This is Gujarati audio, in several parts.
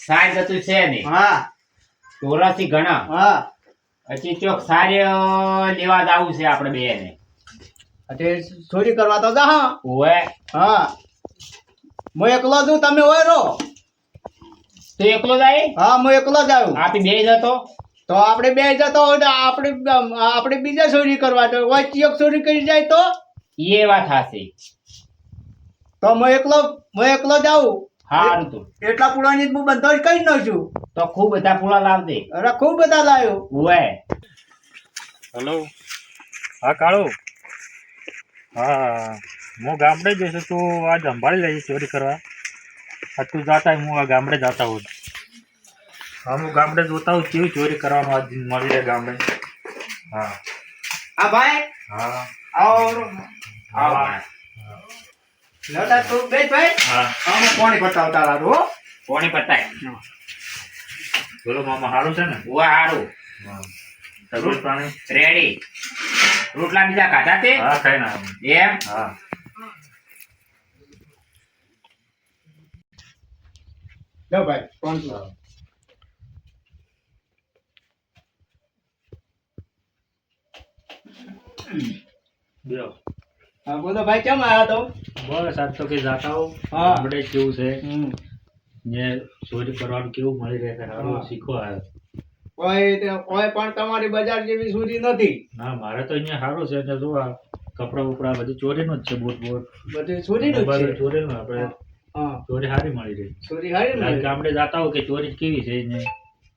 સાજ હતું છે ને હા ચોરાસી ઘણા હા પછી ચોક સારે લેવા જાવું છે આપણે બે ને તે ચોરી કરવા તો જા ઓવે હા હું એકલો છું તમે હોય રહો તું એકલો જાય હા હું એકલો જ આવ્યો આપી બે જતો તો આપણે બે જતો હોય તો આપણે બીજા ચોરી કરવા તો હોય એક ચોરી કરી જાય તો એ વાત હાસી તો હું એકલો જ આવું હારું તું એટલા પુરાની હું બંધો જ કરી નાખું તો ખૂબ બધા પૂળા લાવજે અરે ખૂબ બધા લાવ્યો ઓવે હલો હા કાળુ હા હું ગામડે જઈશ તું આજ સંભાળી લઈશ ચોરી કરવા હા તું જાતા હું આ ગામડે જાતા હોઉં હા હું ગામડે જોતા હોઉં કેવી ચોરી કરવાનું આજ મળી રહે ગામડે હા હા ભાઈ હા આવો આવો લડા તું બેસ ભાઈ હા આમ કોણી બતાવતા લાડુ હો કોની પતાય બોલો મામા સારું છે ને ઓવે હારું હા તબિયત પાણી રેડી રોટલા બીજા ખાધા તે હા ખાઈ ના એમ હા લો ભાઈ કોણ છું બેહો. હા બોલો ભાઈ કેમ આવ્યા તો બસ આજ તો કઈ જાતા હોઉં હા. ગામડે કેવું છે હમ ને ચોરી કરવાનું કેવું મળી રહે છે સારું હા. શીખવા આવ્યો કોઈ પણ તમારી બજાર જેવી સુરી નથી ના મારે તો અહીંયા સારું છે ને જો આ કપડા બપડા બધું ચોરીનું જ છે બૂટ બૂટ બધી સુરી નું મોબાઈલ છે ચોરીનું આપણે હા ચોરી સારી મળી રહી સુરી હારી આજ મળી. ગામડે જાતા હો કે ચોરી કેવી છે ને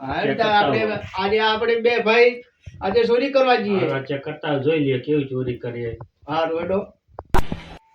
હા check એટલે કરતા આપણે હોય. આજે આપણે બે ભાઈ આજે ચોરી કરવા જઈએ ચેક કરતા હોય, જોઈ લઈએ કેવી ચોરી કરીએ હા રોડો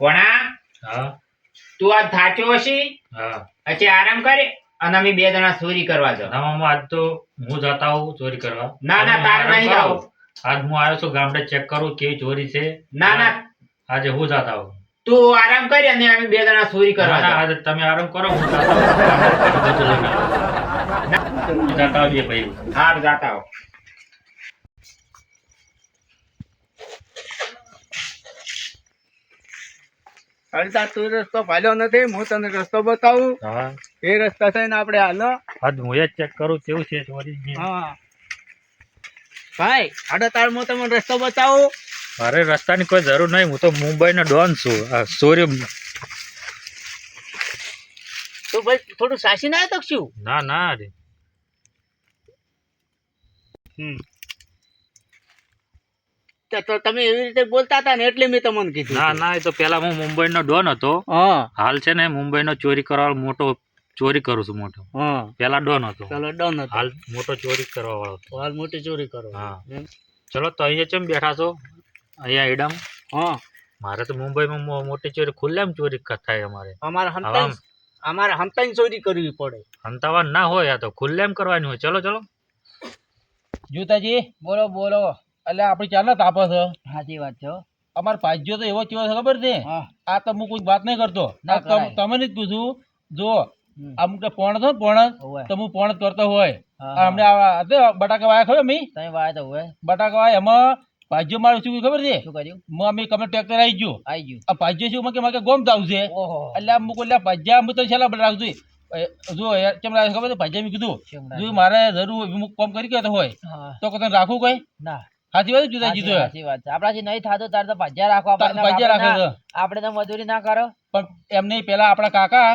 કોણા હા તું આજ થાચો હશી હા પછી આરામ કરે અને અમે બે જણા ચોરી કરવા જાવ ના મામા આજ તો હું જાતા હોઉં ચોરી કરવા ના ના તમે તારે આરામ નહીં કરો. જાવું આજ હું આવ્યો છું ગામડે ચેક કરું કેવી ચોરી છે ના ના આજે હું જાતા હોઉં તું આરામ કરી અને અમે બે જણા ચોરી કરવા ના, ના, જાવ આજે તમે આરામ કરો હું જાતા હોઉં. બધું લઈને આવું. જાતા આવીએ ભાઈ હારું જાતા હો અડધા તું રસ્તો ભાલ્યો નથી હું તને રસ્તો બતાવું હા એ રસ્તા થઈને આપણે હાલો આજ હું જ ચેક કરું કેવું છે ચોરી છે. હા ભાઈ આડો તાર હું તમને રસ્તો બતાવું મારે રસ્તાની કોઈ જરૂર નહીં હું તો મુંબઈનો ડોન છું આ ચોરી તો ભાઈ થોડું સાસી ના તો શું ના ના રે તો તમે એવી રીતે બોલતા હતા ને એટલે મેં તમને કીધું ના ના એ તો પેલા હું મુંબઈનો ડોન હતો હા હાલ છે ને મુંબઈનો ચોરી કરવા મોટો ચોરી કરું છું મોટો હા પેલા ડોન હતો ચાલો ડન હતો હાલ મોટો ચોરી કરવા વાળો હતો. હાલ મોટી ચોરી કરો હા. એમ? ચલો તો અહીંયા કેમ બેઠા છો અહીંયા એડમ હા મારે તો મુંબઈમાં મોટી ચોરી ખુલ્લેમ ચોરી થાય અમારે અમારે હમતાઈ ચોરી કરવી પડે હંતાવા ના હોય આ તો ખુલ્લેમ કરવાની હોય ચલો ચલો જૂતાજી બોલો બોલો એટલે આપણી ચાલે તાપે છે સાચી વાત છે અમાર ભાજ્યો તો એવો કેવો છે ખબર છે હા આ તો હું કોઈ વાત નહીં કરતો ના આ કરાય. તમે જ પૂછું જો હમ. અમુક તો પોણ હતો ને પોણ હોવે. તો હું પોણ જ કરતો હોય હા, આ અમને બટાકા વાયા ખબર મી તમે વાત હવે બટાકા વાયા એમાં ભાજ્યો મારું શું ખબર છે શું કર્યું અમે કમે ટ્રેક્ટર આવી ગયું આવી ગયું આ ભાજ્યો શું મારે ગોમ જાવ છે ઓહો એટલે આમ કોઈ ભાજ્યા હું તો છેલ્લા બટાકા રાખજો જો યાર કેમ રાખે ખબર છે ભાજ્યા મેં કીધું કેમ જો રાખે? મારે જરૂર હું કોમ કરી ગયો હોય હા તો કદાચ રાખું કઈ ના સાચી વાત જુદા સાચી જીધો સાચી વાત છે આપણાથી નહીં થતું તારે તો ભજ્યા રાખવા પડે ભાજ્યા રાખે છે આપણે તો મજૂરી ના કરો પણ એમને પેલા આપણા કાકા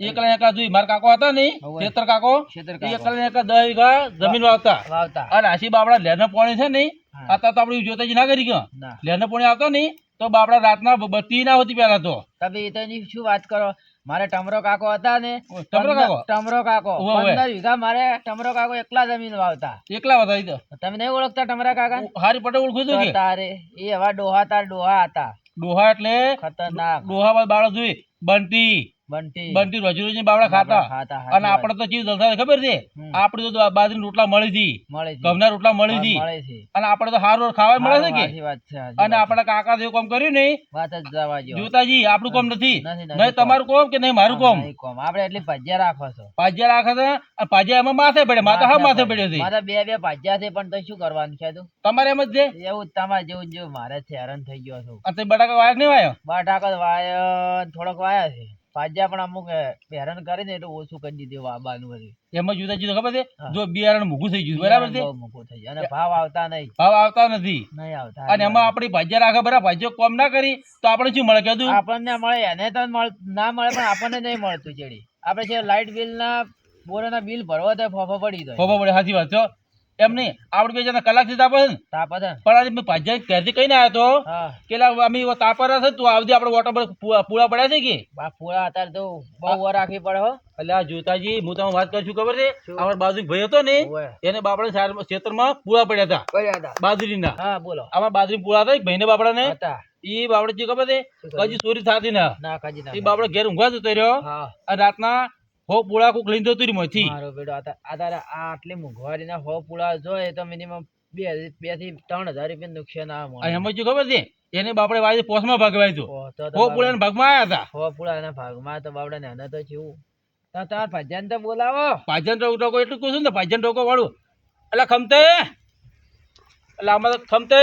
એકલા એકલા જોઈ મારા કાકો હતા ને હોવે. ખેતર કાકો ખેતર એ કાકો. એકલા ને એકલા 10 વીઘા જમીન વાવતા વાવતા અને આશી બાપડા લેરના પાણી છે ને હા. અત્યારે તો આપણે જોતાજી ના કરી ગયો ના લેરના પાણી આવતા ને તો બાપડા રાતના બત્તી ના હોતી પેલા તો તમે એ તો એની શું વાત કરો મારે ટમરો કાકો હતા ને ટમરો કાકો? ટમરો કાકો હોવે, હોવે. 15 વીઘા મારે ટમરો કાકો એકલા જમીન વાવતા એકલા વધારી દો તમે નહીં ઓળખતા ટમરા કાકા હારી પટેલ ઓળખું છું કે તારે એ હવા ડોહા તાર ડોહા હતા ડોહા એટલે ખતરનાક ડોહા બાળા જોઈ બંટી બંટી બંટી રોજી રોજી બાવડા ખાતા ખાતા અને આપણે તો ચીજ જલસા છે ખબર છે હમ. આપણે તો બાજરી રોટલા મળી હતી મળે છે ઘઉંના રોટલા મળી હતી મળે છે અને આપણે તો સારું ખાવા મળે છે કે સાચી વાત છે સાચી અને વાત આપણા કાકા જેવું કામ કર્યું ને છે. વાત જ જવા દ્યો. જોતાજી આપણું કામ નથી નથી, નહીં તમારું કોમ કે નહીં મારું કોમ નહીં કોમ. આપણે એટલી ભજ્યા રાખો છો પાજ્યા રાખે છે અને પાજ્યા એમાં માથે પડે માથા હા માથે પડ્યો છે મારે બે ભજ્યા છે પણ તો શું કરવાનું છે તું તમારે એમ જ છે એવું જ તમારે જેવું જેવું મારે છે હેરાન થઈ ગયો છું અને તે બટાકા વાયક નહીં વાયો બટાકા વાયા થોડોક વાયા છે ભાજ્યા પણ અમુક હેરાન કરીને એટલે ઓછું કરી દીધું વાબાનું બધું. એમાં જુદા જુદા ખબર છે હા. જો બિયારણ મોંઘું થઈ ગયું બરાબર છે બહુ મોંઘું થઈ જાય અને ભાવ આવતા નહીં ભાવ આવતા નથી આવતા. અને એમાં આપણી ભાજ્યા રાખે બરાબર ભાજ્યો કોમ ના કરી તો આપણે શું મળે કીધું આપણને મળે એને તો ના મળે પણ આપણને નહીં મળતું ચેડી. આપણે છે લાઇટ બિલ ના બોરના બિલ ભરવા તો ફોફો પડી જાય. ખબર પડે સાચી વાત છો એમ નહીં આપણે બે જણા કલાક થી તાપે છે ને તાપ હતા ને? પણ આજે મેં ભાજ્યા ઘેરથી કહીને આવ્યો તો હા કે અમે તાપર છે તું આવજે આપણે વોટર પર પૂળા પડ્યા છે કે બા પૂરા અત્યારે તો બહુ વાર રાખવી પડે હો. એટલે આ જોતાજી હું તમે વાત કરું છું ખબર છે અમારા બાજુ ભાઈ હતો ને ઓવે. એને બાપડા ખેતરમાં પૂળા પડ્યા હતા પડ્યા હતા. બાજરીના હા બોલો આમાં બાજરી પૂળા હતા એક ભાઈને બાપડાને હતા એ બાપડે જે ખબર છે હજી ચોરી થતી ના ના કાજી ના એ બાપડે ઘેર ઊંઘવા જતો રહ્યો હા અને રાતના હો પૂળા કોક લઈને જતું રહ્યું માંથી મારો બેટો અત્યારે આ આટલી મોંઘવારી ના હો પૂળા જોઈએ તો મિનિમમ 2 થી 3,000 રૂપિયા નુકસાન આવે અને મને. એમાં શું ખબર છે એને બાપડે વાય પોસમાં ભાગવાય હતું ઓહ, તો હો પૂળાના ભાગમાં આવ્યા હતા હો પૂળા ના ભાગમાં તો બાવડા ને તો જેવું તમારા ભજન તો બોલાવો. ભાજન ટોકો એટલું કહું છું ને ભાજન ટોકો વાળું એટલે ખમતે એટલે આમાં તો ખમતે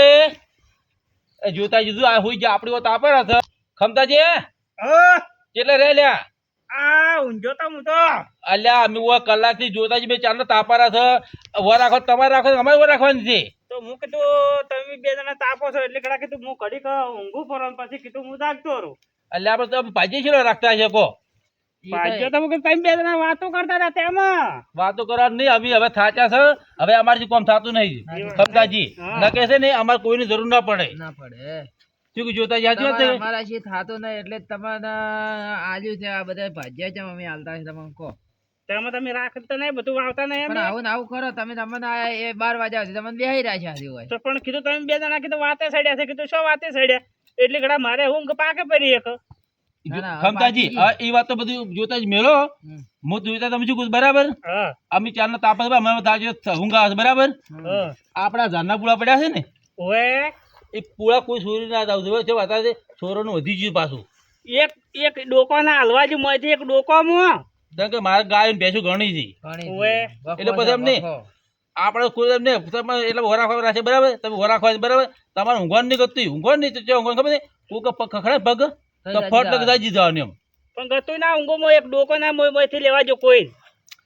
એ જોતા જુદું આ હુઈ ગયા આપણી વાત આપે હશે ખમતાજી કેટલે રે લ્યા આ ઊંઝો તો હું તો અલ્યા અમે કલાક થી જોતાજી બે ચાર તાપારા છે વર રાખો તમારે રાખો અમારે વર રાખવાની છે તો હું કીધું તમે બે જણા તાપો છો એટલે કડા કીધું હું ઘડીક ઊંઘું ફરો પછી કીધું હું જાગતો રહું. એટલે આપણે તો ભાજી છે રાખતા છે કો ભાજ્યો તો તમે બે જણા વાતો કરતા હતા તેમાં વાતો કરવાની નહીં અમે હવે થાચા છે હવે અમારથી કોમ થતું નહીં ખમતાજી હા. નકે છે ને અમારે કોઈની જરૂર ના પડે ના પડે શું કે જોતાજી સાચી વાત છે અમારા શી થાતું નહીં એટલે તમને આલ્યું છે આ બધા ભાજ્યા છે અમે હાલતા છે તમે કહો. તેમાં તમે રાખતા નહીં બધું વાવતા નહીં પણ આવું ને આવું કરો તમે તમને આ એ 12 વાગ્યા સુધી તમને બેહી રહ્યા છે આજે હોય. તો પણ કીધું તમે બે જણા કીધું વાતે સડ્યા છે કીધું શું વાતે સડ્યા એટલે કડા મારે ઊંઘ પાકે પડી એક ના, ના, ખમતાજી બાકી- હા, એ વાત તો બધું જોતા જ મેળો હમ. હું જોતા તમે શું કહું બરાબર હા અમે ચારના તાપા છે, અમે તાજો ઊંઘ આવે છે બરાબર હા આપણા ઝાડના પૂળા પડ્યા છે ને ઓએ એ પૂળા કોઈ ચોરી ના જાવ જોઈએ છે વાત ચોરોનું વધી ગયું પાછું એક એક ડોકોના હલવા જ મોયથી એક ડોકોમાં કારણ કે મારે ગાય ને ભેંસું ઘણી છે ઘણી ઓવે. વખો એટલે પછી છે, એમ નહીં. વખો. આપણે કોઈ એમ નહીં તમે એટલે વરાખવા રાખે બરાબર તમે વરાખવા બરાબર તમારે ઊંઘવાનું નહીં ગતું ઊંઘવાનું નહીં તો ચો ઊંઘવાનું ખબર નહીં કોઈ ખખડે પગ તો ફટ લગ જાય જવાનું એમ પણ ગતું ના ઊંઘોમાં એક ડોકોના મોયથી લેવા જો કોઈ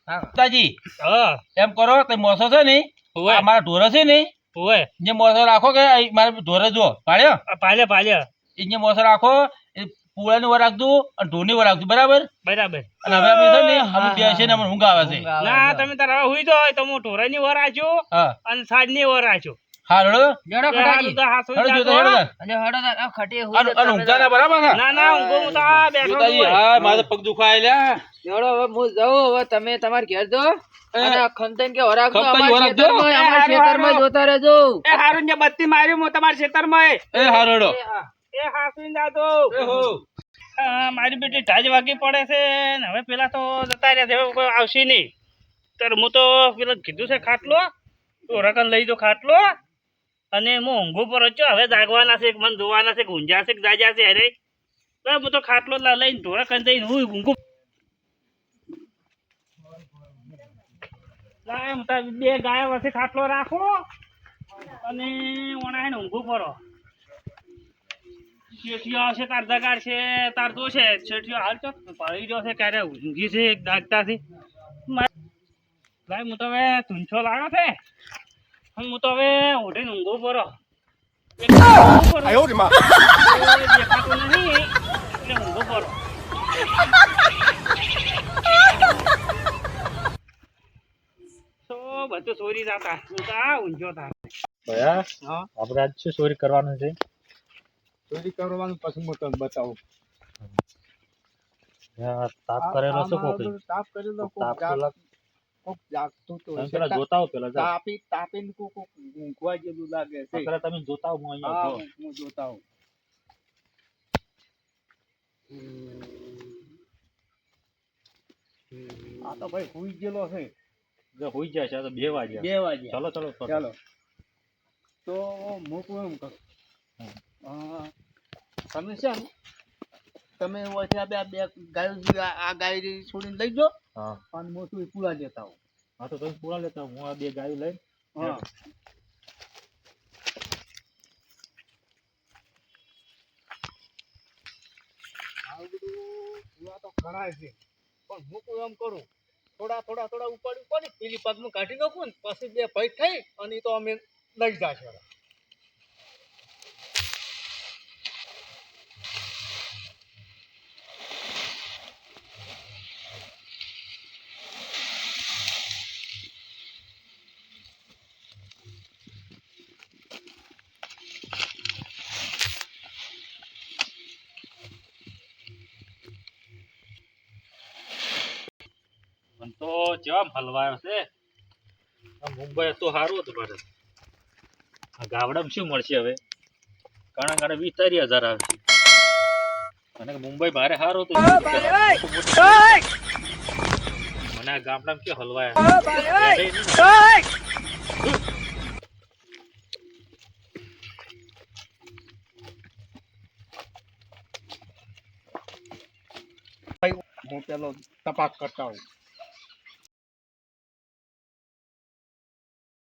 હા. તાજી હા એમ કરો તમે મોસો છે ને ઓવે. આ મારા ઢોર છે ને ઓએ જે મોસો રાખો કે આ મારે ઢોરે જો પાડ્યો પાલે પાલે એ જે મોસો રાખો એ પૂળાની વર રાખતું અને ઢોરની વર રાખતું બરાબર બરાબર અને હવે અમે છે ને હા, અમે બેસીએ ને અમને ઊંઘ આવે છે ઊંઘ આવે ના છે. તમે તાર હવે હુઈ જાઓ તો હું ઢોરાની વર આછું હા અને સાડની વર આછું હા રડો લેડો ખટાજી. તો હાથ સુઈ રડો જાતો, જોતા હો. રડો અને હળો તાર, આ ખટીએ હુઈ અને જતા અને ઊંઘતા ના બરાબર છે ના ના ઊંઘો હું તો આ બેઠો જોતાજી છું. હા મારે પગ દુખાય લ્યા લેડો હવે હું જાઉં હવે તમે તમાર ઘેર જો અને આ ખમતેન કે વરાગ તો ખમતેન અમારા વરાગ જો. ખેતરમાં એ ખેતરમાં હારું. જોતા રહેજો. એ હારું ને બત્તી માર્યું હું તમારા ખેતરમાં એ હા રડો એ હાસુઈ જાતો એ હો મારી બેટી ઢાજ વાગી પડે છે ને હવે પેલા તો જતા રહ્યા છે હવે કોઈ આવશે નહીં ત્યારે હું તો પેલા કીધું છે ખાટલો તો રકમ લઈ દો ખાટલો અને હું ઊંઘું પર જ છું. હવે જાગવાના છે મને જોવાના છે કે ઊંઝા છે કે જાજા છે અરે તો હું તો ખાટલો લઈને ઢોરા જઈને હું ઊંઘું લાય હું તાર બે ગાયો વચ્ચે ખાટલો રાખો અને ઓણાઈને ઊંઘું પડો શેઠિયો આવશે તાર જગાડ છે તાર તો છે શેઠિયો હાલ તો પડી રહ્યો છે ક્યારે ઊંઘી છે એક દાગતા છે લાય હું તો હવે ધૂંછો લાગ્યો છે હું તો હવે ઉઠીને ઊંઘું પડો દેખાતું નહીં એટલે ઊંઘું પડો તો બધું ચોરી જતા હું તો આ ઊંઝો થા ભયા હા આપણે આજ શું ચોરી કરવાનું છે ચોરી કરવાનું પછી હું તમને બતાવું. તાપ આ- કરેલો છે આ કોક મારો તાપ કરેલો કોક તાપ કોક જાગતું તો તમે હશે. પેલા જોતા હો પેલા જા. તાપીને કોક ઊંઘવા જેવું લાગે છે. પેલા તમે જોતા હો હું હા અહીંયા હું જોતા હું. આ તો ભાઈ હુઈ ગયેલો છે જો હોઈ જાય છે આ તો 2 વાગ્યા 2 વાગે. ચલો ચલો ચાલો તો મૂકું એમ કર તમે છે ને તમે ઓછા બે ગાયો આ ગાય છોડીને લઈ જાઓ હા અને મોટું પૂરા લેતા હો. હા તો તમે પૂરા લેતા હું આ 2 ગાયો લઈને હા આવું બધું આ તો ઘણા છે પણ હું કોઈ એમ કરું થોડા ઉપાડી પેલી પગમાં કાઢી નાખું ને પછી બે ભાઈ થઈ અને ઈ તો અમે લઈ જાશે પણ તો જેવા હલવાયો છે આ મુંબઈ તો સારું હતું મારે આ ગામડામાં શું મળશે હવે ઘણા 20,000 આવશે અને મુંબઈ ભારે સારું હતું મને આ ગામડામાં શું હલવાયા હું પેલો તપાસ કરતા હોઉં